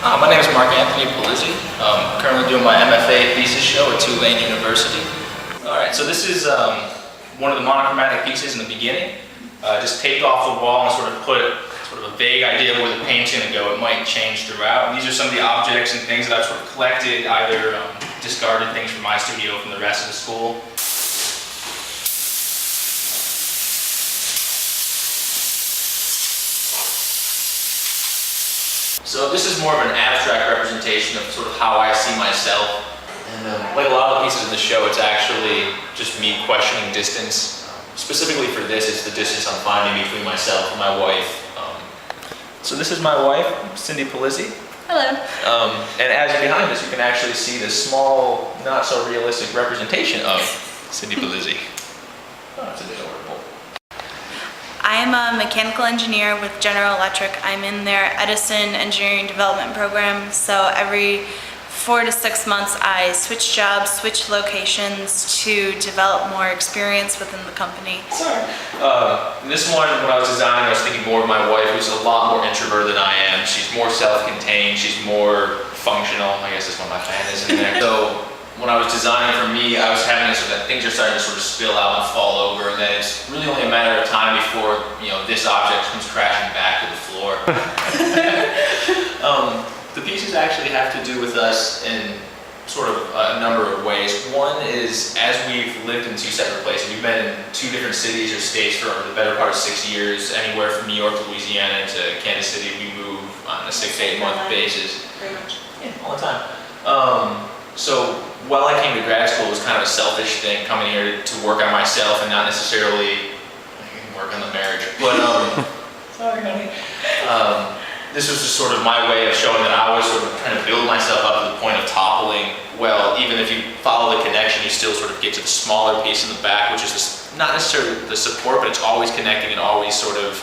My name is Marc-Anthony Polizzi. Currently doing my MFA thesis show at Tulane University. Alright, so this is one of the monochromatic pieces in the beginning. Just taped off the wall and sort of put sort of a vague idea of where the paint's going to go. It might change throughout. And these are some of the objects and things that I've sort of collected, either discarded things from my studio from the rest of the school. So this is more of an abstract representation of sort of how I see myself. And like a lot of the pieces in the show, it's actually just me questioning distance. Specifically for this, it's the distance I'm finding between myself and my wife. So this is my wife, Cindy Polizzi. Hello. And as you're behind us, you can actually see this small, not so realistic representation of Cindy Polizzi. Oh, it's a bit adorable. I'm a mechanical engineer with General Electric. I'm in their Edison Engineering Development Program. So every 4 to 6 months, I switch jobs, switch locations to develop more experience within the company. Sorry. This one, when I was designing, I was thinking more of my wife, who's a lot more introverted than I am. She's more self-contained. She's more functional. I guess that's one of my fantasies in there. So when I was designing for me, I was having this so that things are starting to sort of spill out and fall over, and then it's really only a matter of time before, you know, this object comes crashing back to the floor. The pieces actually have to do with us in sort of a number of ways. One is, as we've lived in 2 separate places, we've been in 2 different cities or states for the better part of 6 years, anywhere from New York to Louisiana to Kansas City. We move on a 6 to 8 month basis. Very much. Yeah, all the time. So while I came to grad school, it was kind of a selfish thing, coming here to work on myself and not necessarily work on the marriage. But sorry, honey. This was just sort of my way of showing that I was sort of trying to build myself up to the point of toppling. Well, even if you follow the connection, you still sort of get to the smaller piece in the back, which is this, not necessarily the support, but it's always connecting and always sort of,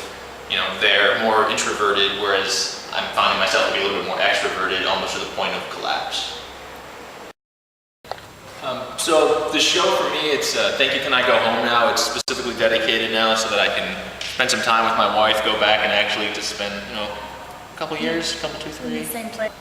you know, they're more introverted, whereas I'm finding myself to be a little bit more extroverted, almost to the point of collapse. So the show for me, it's Thank You, Can I Go Home Now? It's specifically dedicated now so that I can spend some time with my wife, go back and actually just spend, you know, a couple years, 2, 3. In the same place.